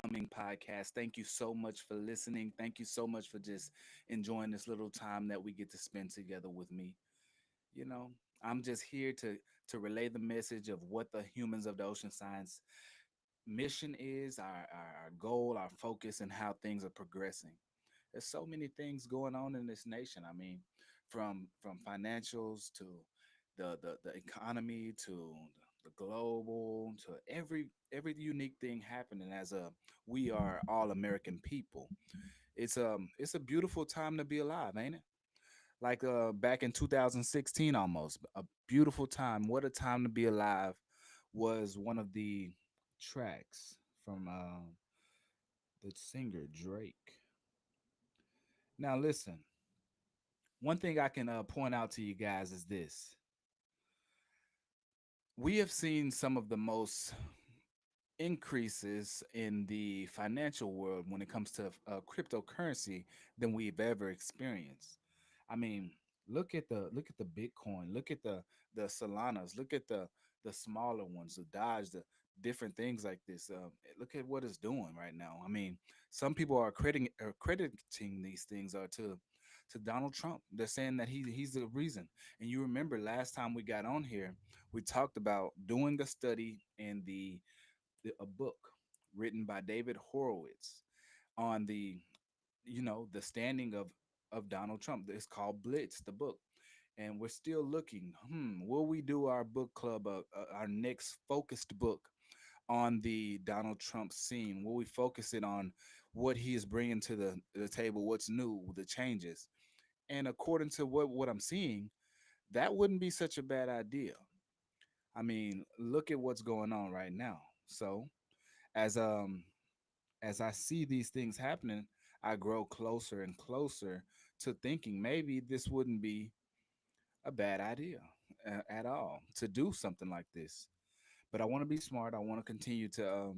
Humming Podcast. Thank you so much for listening. Thank you so much for just enjoying this little time that we get to spend together with me. You know, I'm just here to relay the message of what the humans of the ocean science mission is, our goal, our focus, and how things are progressing. There's so many things going on in this nation. I mean, from financials to the economy to the global to every unique thing happening as a we are all American people. It's a beautiful time to be alive, ain't it? Like back in 2016 almost. A beautiful time. What a time to be alive was one of the tracks from the singer Drake. Now listen, one thing I can point out to you guys is this. We have seen some of the most increases in the financial world when it comes to cryptocurrency than we've ever experienced. I mean, look at the Bitcoin, look at the Solanas, look at the smaller ones, the Dodge, the different things like this. Look at what it's doing right now. I mean, some people are crediting these things to Donald Trump. They're saying that he's the reason. And you remember last time we got on here, we talked about doing a study in a book written by David Horowitz on the standing of Donald Trump. It's called Blitz, the book, and we're still looking. Will we do our book club, our next focused book on the Donald Trump scene? Will we focus it on what he is bringing to the table, what's new, the changes? And according to what I'm seeing, that wouldn't be such a bad idea. I mean, look at what's going on right now. So as as I see these things happening, I grow closer and closer to thinking maybe this wouldn't be a bad idea at all to do something like this. But I want to be smart. I want to continue to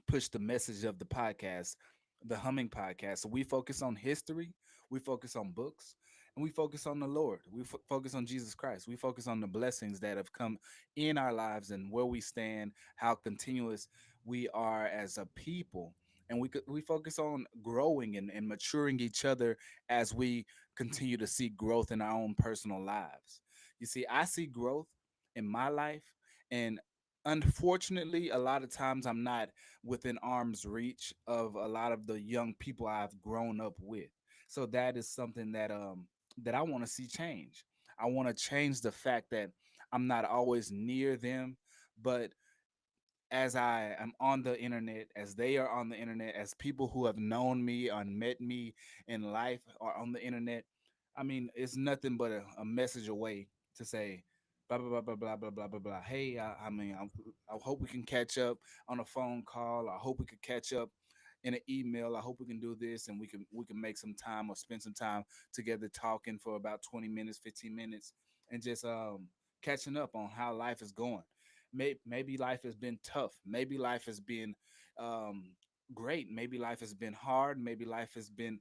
push the message of the podcast, the Humming Podcast. So we focus on history, we focus on books, and we focus on the Lord. We focus on Jesus Christ. We focus on the blessings that have come in our lives and where we stand, how continuous we are as a people. And we focus on growing and maturing each other as we continue to see growth in our own personal lives. You see, I see growth in my life, and unfortunately, a lot of times I'm not within arm's reach of a lot of the young people I've grown up with. So that is something that I want to see change. I want to change the fact that I'm not always near them, but as I am on the internet, as they are on the internet, as people who have known me and met me in life are on the internet, I mean, it's nothing but a message away to say, blah blah blah blah blah blah blah blah blah. Hey, I hope we can catch up on a phone call. I hope we could catch up in an email. I hope we can do this and we can make some time or spend some time together talking for about 20 minutes, 15 minutes, and just catching up on how life is going. Maybe life has been tough. Maybe life has been um, great. Maybe life has been hard. Maybe life has been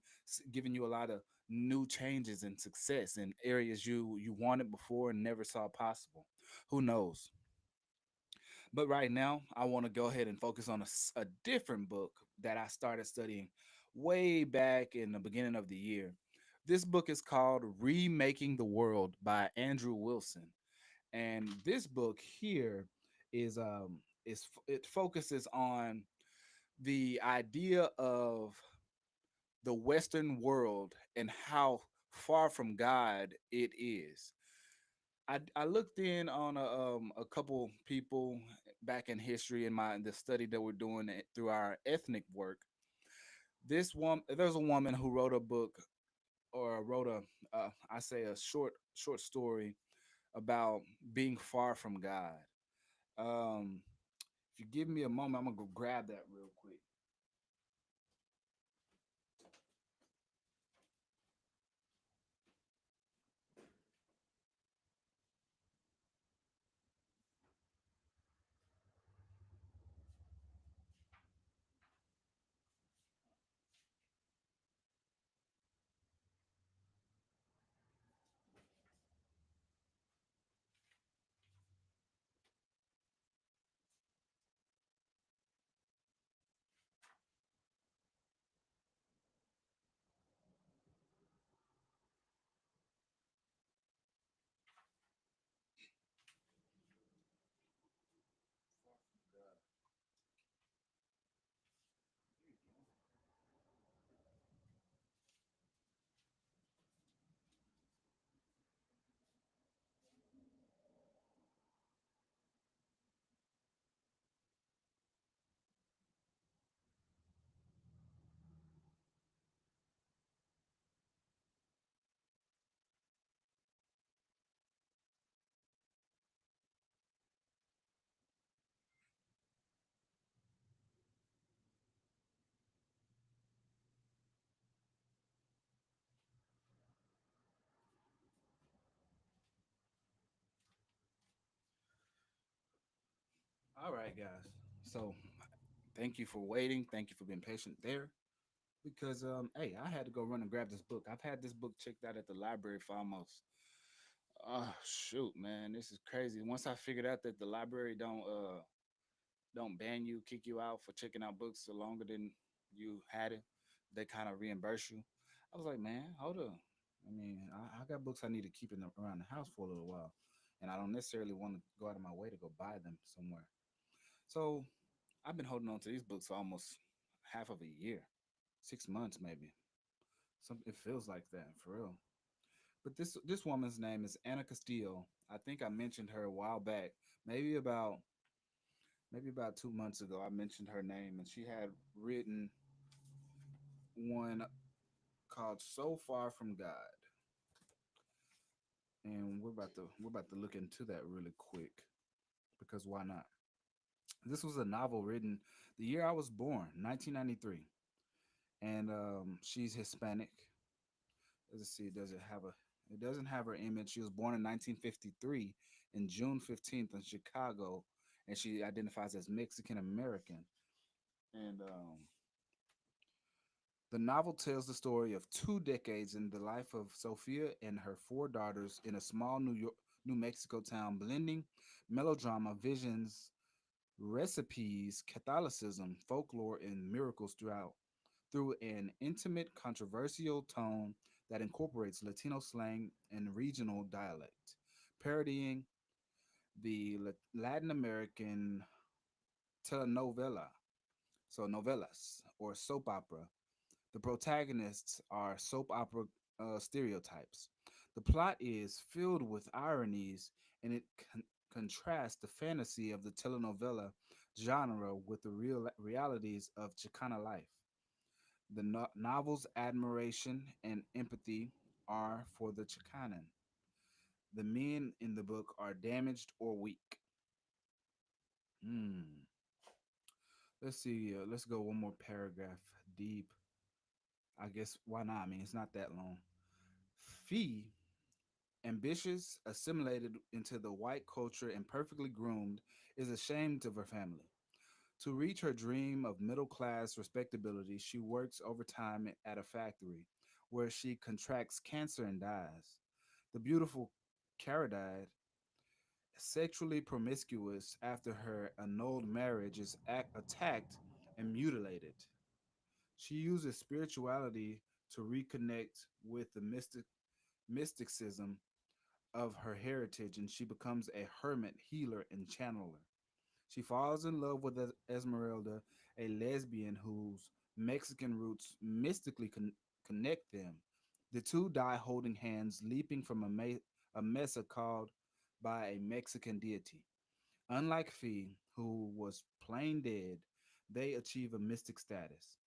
giving you a lot of new changes and success in areas you wanted before and never saw possible. Who knows? But right now, I want to go ahead and focus on a different book that I started studying way back in the beginning of the year. This book is called Remaking the World by Andrew Wilson. And this book here it focuses on the idea of the Western world and how far from God it is. I looked in on a couple people back in history in the study that we're doing through our ethnic work. There's a woman who wrote a book or wrote I say a short story about being far from God. Um, if you give me a moment, I'm gonna go grab that real quick. All right, guys. So thank you for waiting. Thank you for being patient there. Because hey, I had to go run and grab this book. I've had this book checked out at the library for almost oh shoot, man, this is crazy. Once I figured out that the library don't ban you, kick you out for checking out books for longer than you had it, they kind of reimburse you. I was like, man, hold up. I mean, I got books I need to keep in around the house for a little while, and I don't necessarily want to go out of my way to go buy them somewhere. So I've been holding on to these books for almost half of a year, 6 months maybe. Some it feels like that for real. But this woman's name is Anna Castillo. I think I mentioned her a while back, maybe about maybe about 2 months ago. I mentioned her name, and she had written one called "So Far from God," and we're about to look into that really quick because why not? This was a novel written the year I was born, 1993, and she's Hispanic. Let's see, does it have a? It doesn't have her image. She was born in 1953 in June 15th in Chicago, and she identifies as Mexican American. And the novel tells the story of 2 decades in the life of Sophia and her 4 daughters in a small New Mexico town, blending melodrama, visions, recipes, Catholicism, folklore, and miracles through an intimate, controversial tone that incorporates Latino slang and regional dialect, parodying the Latin American telenovela, so novelas or soap opera. The protagonists are soap opera stereotypes. The plot is filled with ironies, and it contrasts the fantasy of the telenovela genre with the realities of Chicana life. The novel's admiration and empathy are for the Chicanan. The men in the book are damaged or weak. Hmm. Let's see. Let's go one more paragraph deep. I guess why not? I mean, it's not that long. Fee, ambitious, assimilated into the white culture, and perfectly groomed, is ashamed of her family. To reach her dream of middle class respectability, she works overtime at a factory where she contracts cancer and dies. The beautiful Caridad, sexually promiscuous after her annulled marriage, is attacked and mutilated. She uses spirituality to reconnect with the mysticism of her heritage, and she becomes a hermit, healer, and channeler. She falls in love with Esmeralda, a lesbian whose Mexican roots mystically connect them. The two die holding hands, leaping from a mesa called by a Mexican deity. Unlike Fee, who was plain dead, they achieve a mystic status.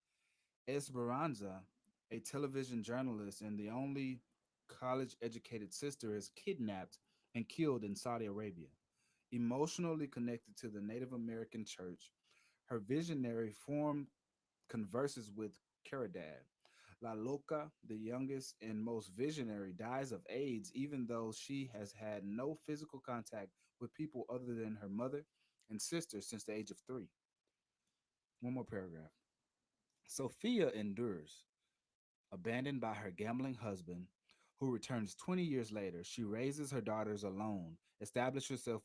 Esperanza, a television journalist and the only college educated sister, is kidnapped and killed in Saudi Arabia. Emotionally connected to the Native American church, her visionary form converses with Caridad. La Loca, the youngest and most visionary, dies of AIDS even though she has had no physical contact with people other than her mother and sister since the age of 3. One more paragraph. Sophia endures. Abandoned by her gambling husband, who returns 20 years later, she raises her daughters alone, establishes herself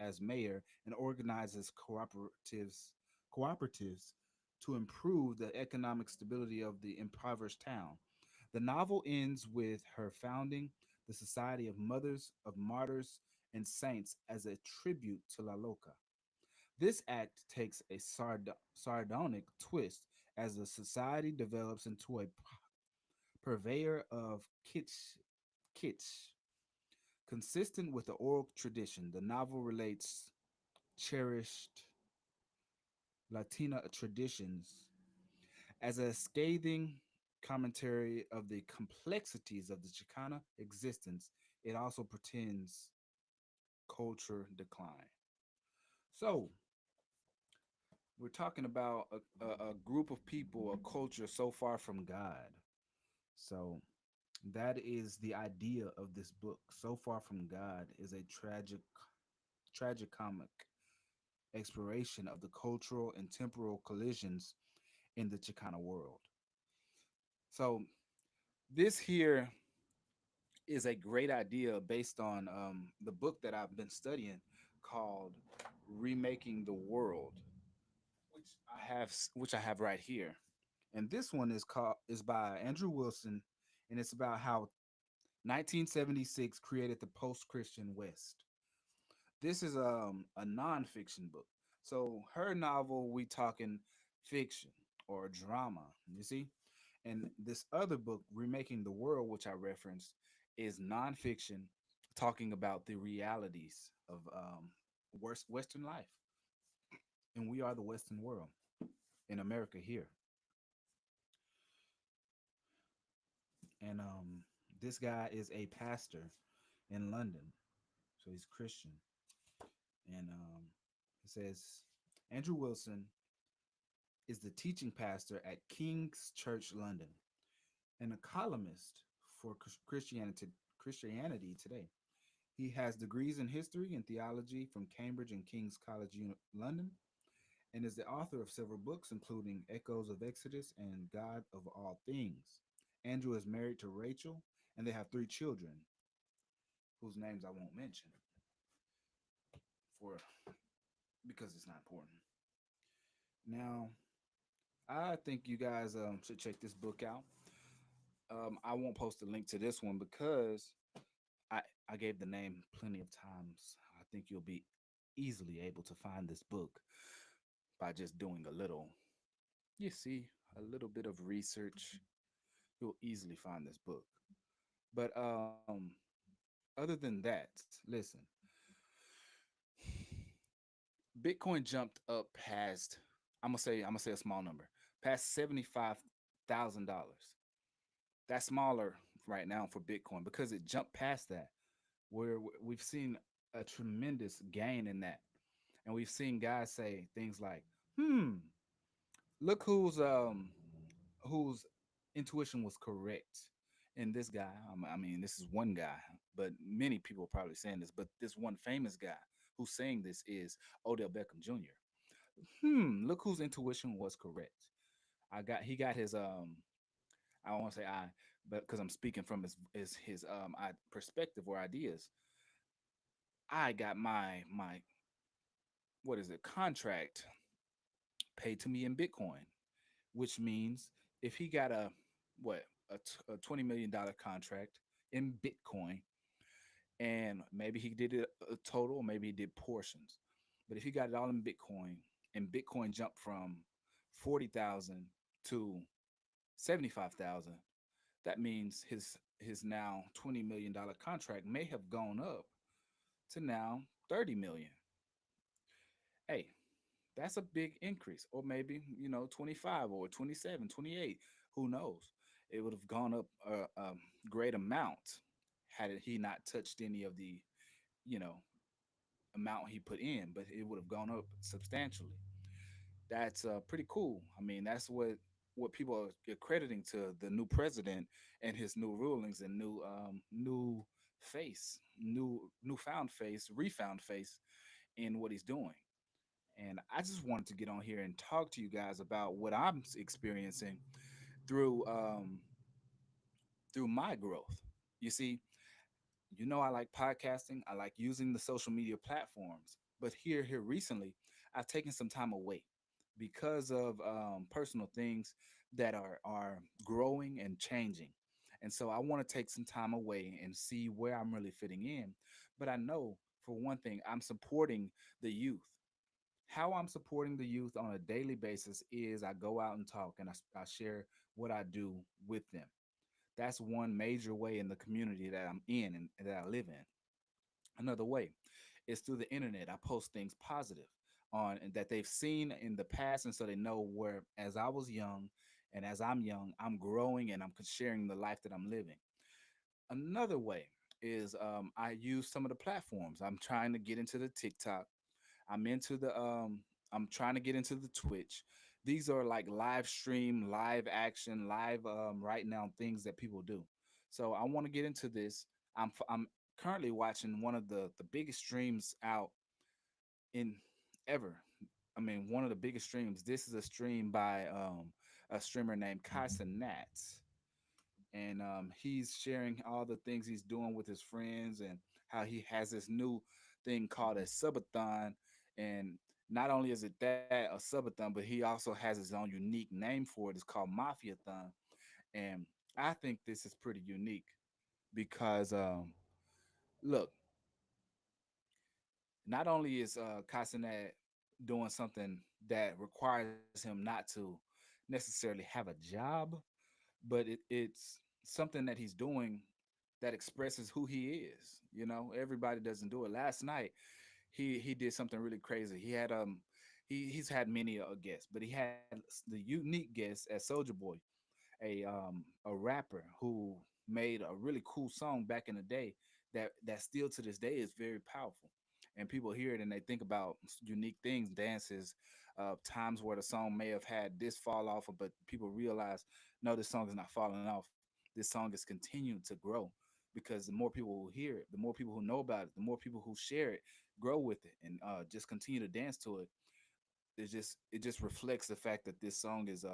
as mayor, and organizes cooperatives to improve the economic stability of the impoverished town. The novel ends with her founding the Society of Mothers of Martyrs and Saints as a tribute to La Loca. This act takes a sardonic twist as the society develops into a purveyor of kitsch. Consistent with the oral tradition, the novel relates cherished Latina traditions as a scathing commentary of the complexities of the Chicana existence. It also pretends culture decline. So, we're talking about a group of people, a culture so far from God. So, that is the idea of this book. So Far from God is a tragic comic exploration of the cultural and temporal collisions in the Chicana world. So this here is a great idea based on the book that I've been studying called Remaking the World, which I have right here. And this one is by Andrew Wilson, and it's about how 1976 created the post-Christian West. This is a nonfiction book. So her novel, we talking fiction or drama, you see? And this other book, Remaking the World, which I referenced, is nonfiction, talking about the realities of Western life. And we are the Western world in America here. And this guy is a pastor in London, so he's Christian. And it says Andrew Wilson is the teaching pastor at King's Church London and a columnist for Christianity Today. He has degrees in history and theology from Cambridge and King's College London, and is the author of several books, including Echoes of Exodus and God of All Things. Andrew is married to Rachel, and they have three children, whose names I won't mention for because it's not important. Now, I think you guys should check this book out. I won't post a link to this one because I I gave the name plenty of times. I think you'll be easily able to find this book by just doing a little, you see, a little bit of research. You'll easily find this book. But other than that, listen, Bitcoin jumped up past, I'm gonna say a small number, past $75,000. That's smaller right now for Bitcoin because it jumped past that, where we've seen a tremendous gain in that. And we've seen guys say things like, "Hmm, look whose intuition was correct." And this guy, I mean, this is one guy, but many people are probably saying this, but this one famous guy who's saying this is Odell Beckham Jr. Look whose intuition was correct. He got his I don't want to say I, but because I'm speaking from his perspective or ideas, I got my what is it contract paid to me in Bitcoin, which means if he got what a $20 million contract in Bitcoin, and maybe he did it a total, maybe he did portions, but if he got it all in Bitcoin, and Bitcoin jumped from 40,000 to 75,000, that means his now $20 million contract may have gone up to now 30 million. Hey, that's a big increase. Or maybe, 25 or 27, 28. Who knows? It would have gone up a great amount had he not touched any of the, you know, amount he put in, but it would have gone up substantially. That's pretty cool. I mean, that's what people are accrediting to the new president and his new rulings and new face, newfound face, refound face in what he's doing. And I just wanted to get on here and talk to you guys about what I'm experiencing through through my growth. You see, I like podcasting. I like using the social media platforms. But here recently, I've taken some time away because of personal things that are growing and changing. And so I want to take some time away and see where I'm really fitting in. But I know for one thing, I'm supporting the youth. How I'm supporting the youth on a daily basis is I go out and talk and I share what I do with them. That's one major way in the community that I'm in and that I live in. Another way is through the internet. I post things positive on and that they've seen in the past, and so they know where as I was young and as I'm young, I'm growing and I'm sharing the life that I'm living. Another way is I use some of the platforms. I'm trying to get into the TikTok. I'm into the I'm trying to get into the Twitch. These are like live stream, live action, live right now things that people do. So I want to get into this. I'm currently watching one of the biggest streams out in ever. I mean, one of the biggest streams. This is a stream by a streamer named Kasa Nats, and he's sharing all the things he's doing with his friends and how he has this new thing called a subathon. And not only is it that a subathon, but he also has his own unique name for it. It's called Mafiathon, and I think this is pretty unique because look, not only is Castanet doing something that requires him not to necessarily have a job, but it's something that he's doing that expresses who he is. You know, everybody doesn't do it. Last night, he did something really crazy. He had he's had many guests, but he had the unique guest as Soldier Boy, a rapper who made a really cool song back in the day that still to this day is very powerful. And people hear it and they think about unique things, dances, times where the song may have had this fall off, but people realize no, this song is not falling off. This song is continuing to grow because the more people who hear it, the more people who know about it, the more people who share it, grow with it, and just continue to dance to it. It just reflects the fact that this song is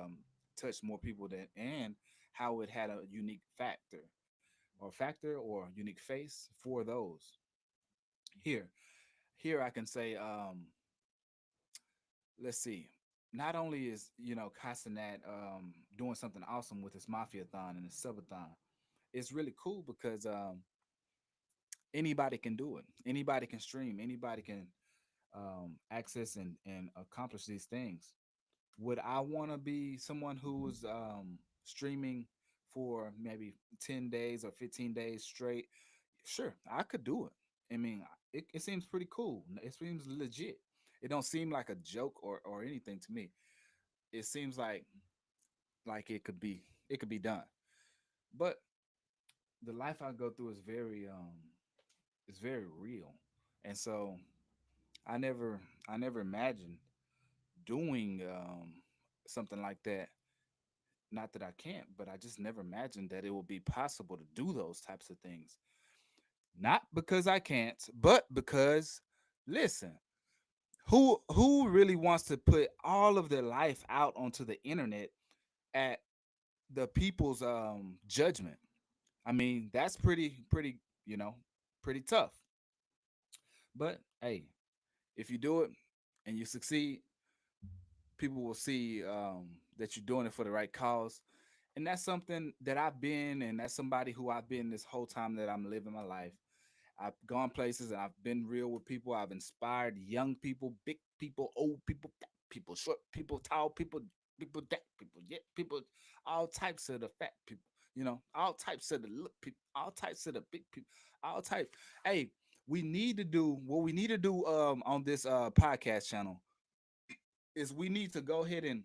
touched more people than, and how it had a unique factor or unique face for those. Here here I can say, let's see, not only is, Casanat doing something awesome with his Mafiathon and his Subathon, it's really cool because anybody can do it, anybody can stream, anybody can access and accomplish these things. Would I want to be someone who's streaming for maybe 10 days or 15 days straight? Sure, I could do it. I mean, it seems pretty cool. It seems legit. It don't seem like a joke or anything to me. It seems like it could be done. But the life I go through is very real. And so I never imagined doing something like that. Not that I can't, but I just never imagined that it would be possible to do those types of things. Not because I can't, but because, listen, who really wants to put all of their life out onto the internet at the people's judgment? I mean, that's pretty, pretty tough. But hey, if you do it and you succeed, people will see that you're doing it for the right cause. And that's something that I've been, and that's somebody who I've been this whole time that I'm living my life. I've gone places and I've been real with people. I've inspired young people, big people, old people, fat people, short people, tall people, people, that people, yeah, people, all types of the fat people, all types of the look people, all types of the big people, all types. Hey, we need to do what we need to do on this podcast channel is we need to go ahead and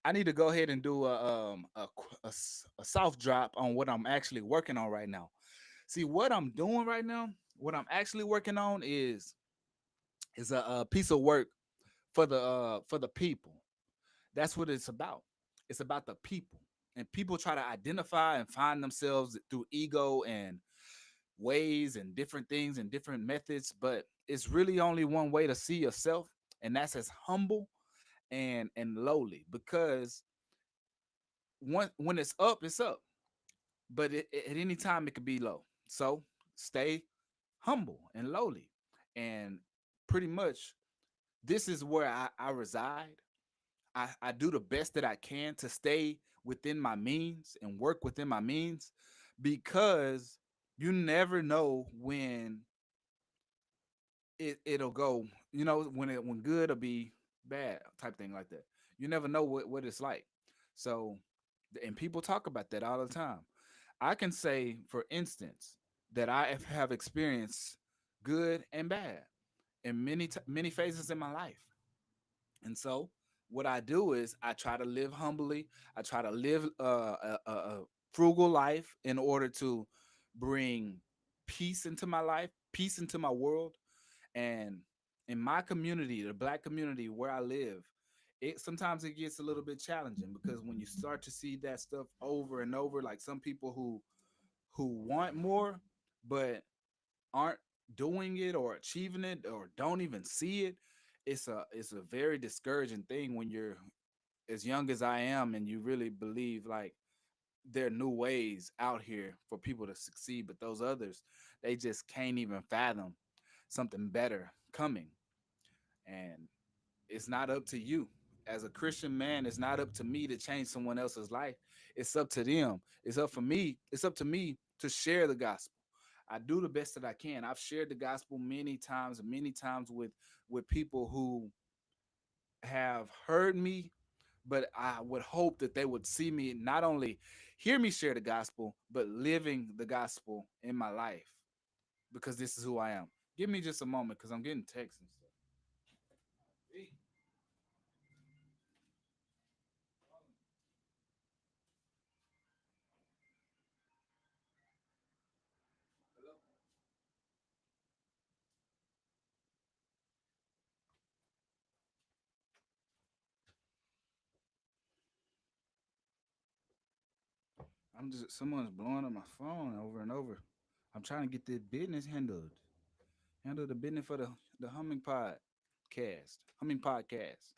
I need to go ahead and do a soft drop on what I'm actually working on right now. See what I'm doing right now. What I'm actually working on is a piece of work for the people. That's what it's about. It's about the people, and people try to identify and find themselves through ego and ways and different things and different methods. But it's really only one way to see yourself, and that's as humble and lowly. Because when it's up, it's up. But at any time, it could be low. So stay humble and lowly. And pretty much, this is where I reside. I do the best that I can to stay within my means and work within my means because you never know when it'll go, when good will be bad type thing like that. You never know what it's like. So, and people talk about that all the time. I can say, for instance, that I have experienced good and bad in many phases in my life. And so, what I do is I try to live humbly. I try to live a frugal life in order to bring peace into my life, peace into my world, and in my community, the black community where I live. It gets a little bit challenging because when you start to see that stuff over and over, like some people who want more but aren't doing it or achieving it or don't even see it, it's a very discouraging thing when you're as young as I am and you really believe like there are new ways out here for people to succeed, but those others, they just can't even fathom something better coming. And it's not up to you. As a Christian man, it's not up to me to change someone else's life. It's up to them. It's up for me. It's up to me to share the gospel. I do the best that I can. I've shared the gospel many times with people who have heard me, but I would hope that they would see me not only hear me share the gospel, but living the gospel in my life because this is who I am. Give me just a moment because I'm getting texts and stuff. I'm just someone's blowing up my phone over and over. I'm trying to get this business handled. Handle the business for the humming podcast. Humming podcast.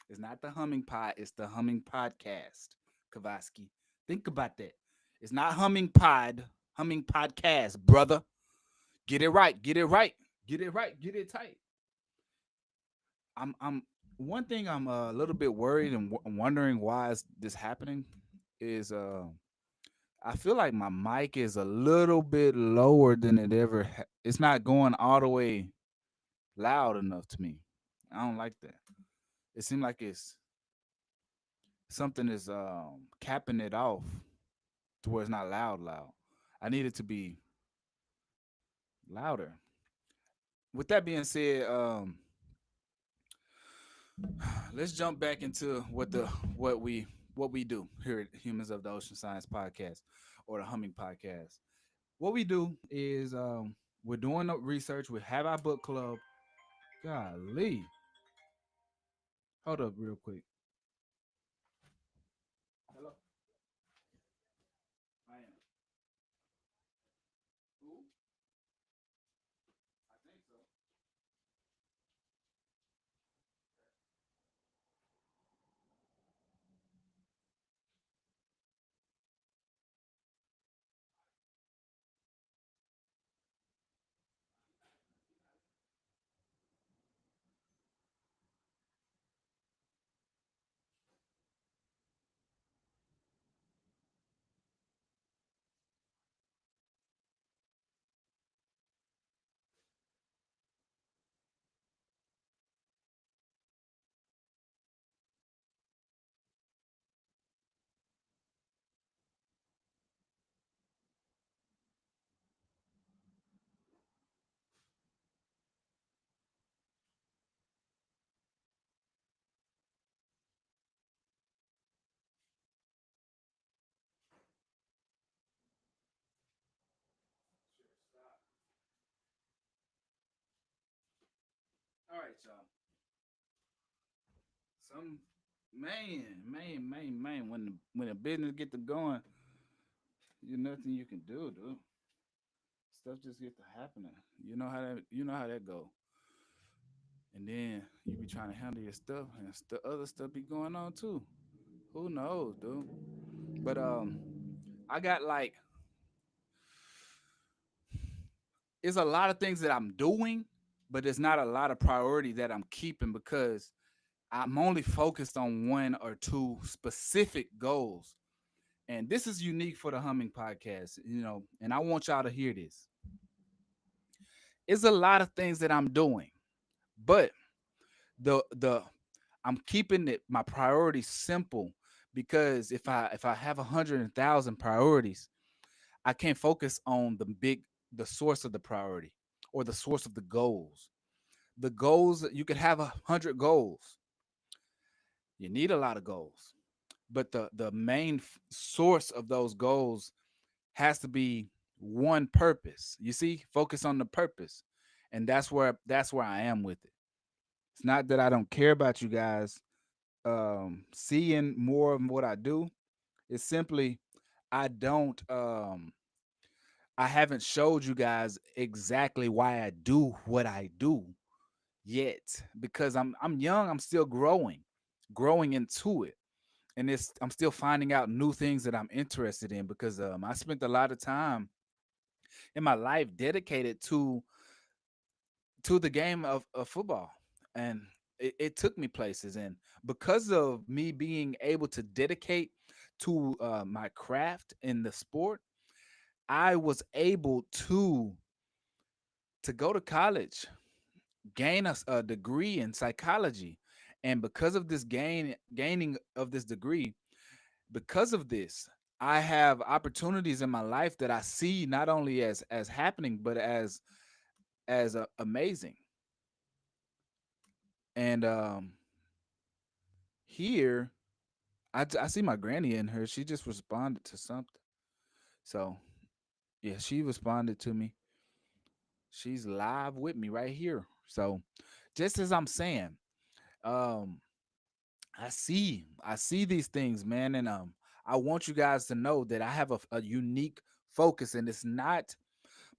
It's not the humming pod, it's the humming podcast. Kavaski. Think about that. It's not humming podcast, brother. Get it right. Get it right. Get it right. Get it tight. I'm one thing I'm a little bit worried and wondering why is this happening is I feel like my mic is a little bit lower than it ever. It's not going all the way loud enough to me. I don't like that. It seems like it's something is capping it off to where it's not loud. I need it to be louder. With that being said, let's jump back into what we what we do here at Humans of the Ocean Science Podcast or the Humming Podcast. What we do is we're doing the research. We have our book club. Golly, hold up real quick. Hello, I am. Who? I think so. All right, y'all. Some man. When the business get to going, you nothing you can do, dude. Stuff just get to happening. You know how that go. And then you be trying to handle your stuff, and other stuff be going on too. Who knows, dude? But I got like it's a lot of things that I'm doing, but there's not a lot of priority that I'm keeping because I'm only focused on one or two specific goals. And this is unique for the Humming Podcast, and I want y'all to hear this. It's a lot of things that I'm doing, but the I'm keeping it my priorities simple because if I have 100,000 priorities, I can't focus on the source of the priority or the source of the goals. The goals you could have 100 goals. You need a lot of goals, but the main source of those goals has to be one purpose. You see, focus on the purpose, and that's where I am with it. It's not that I don't care about you guys seeing more of what I do. It's simply I don't I haven't showed you guys exactly why I do what I do yet because I'm young. I'm still growing into it, and it's I'm still finding out new things that I'm interested in because I spent a lot of time in my life dedicated to the game of football, and it took me places. And because of me being able to dedicate to my craft in the sport, I was able to go to college, gain a degree in psychology, and because of this gaining of this degree, because of this, I have opportunities in my life that I see not only as happening but as amazing. And here I see my granny in her. She just responded to something. So yeah, she responded to me. She's live with me right here. So just as I'm saying, um, I see these things, man, and I want you guys to know that I have a unique focus, and it's not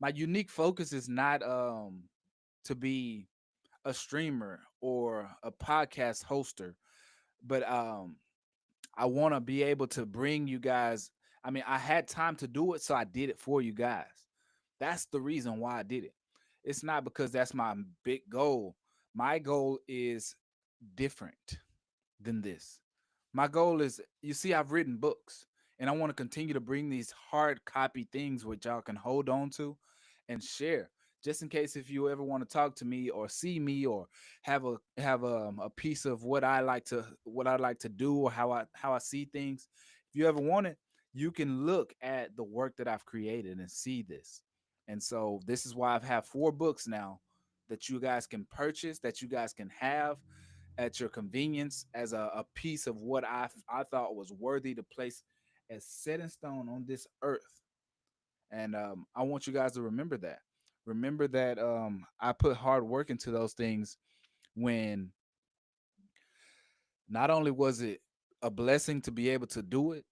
my unique focus is not to be a streamer or a podcast hoster, but I want to be able to bring you guys. I mean, I had time to do it, so I did it for you guys. That's the reason why I did it. It's not because that's my big goal. My goal is different than this. My goal is, you see, I've written books, and I want to continue to bring these hard copy things which y'all can hold on to and share. Just in case if you ever want to talk to me or see me or have a piece of what I like to do or how I see things. If you ever want it, you can look at the work that I've created and see this. And so this is why I've had 4 books now that you guys can purchase, that you guys can have at your convenience as a piece of what I thought was worthy to place as set in stone on this earth. And I want you guys to remember that. Remember that I put hard work into those things when not only was it a blessing to be able to do it,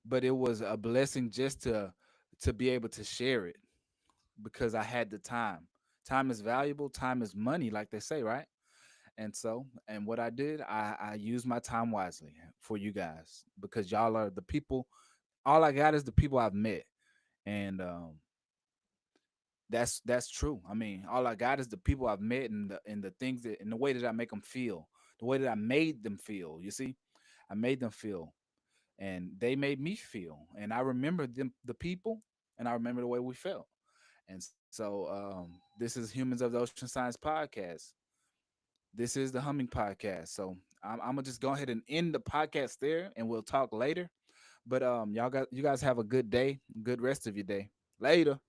but it was a blessing just to be able to share it because I had the time. Time is valuable, time is money, like they say, right? And so, and what I did, I used my time wisely for you guys because y'all are the people. All I got is the people I've met, and that's true. I mean, all I got is the people I've met and the things that and the way that I make them feel, the way that I made them feel. You see, I made them feel, and they made me feel, and I remember them, the people, and I remember the way we felt. And so, this is Humans of the Ocean Science podcast. This is the Humming Podcast. So I'm gonna just go ahead and end the podcast there, and we'll talk later. But you guys have a good day, good rest of your day. Later.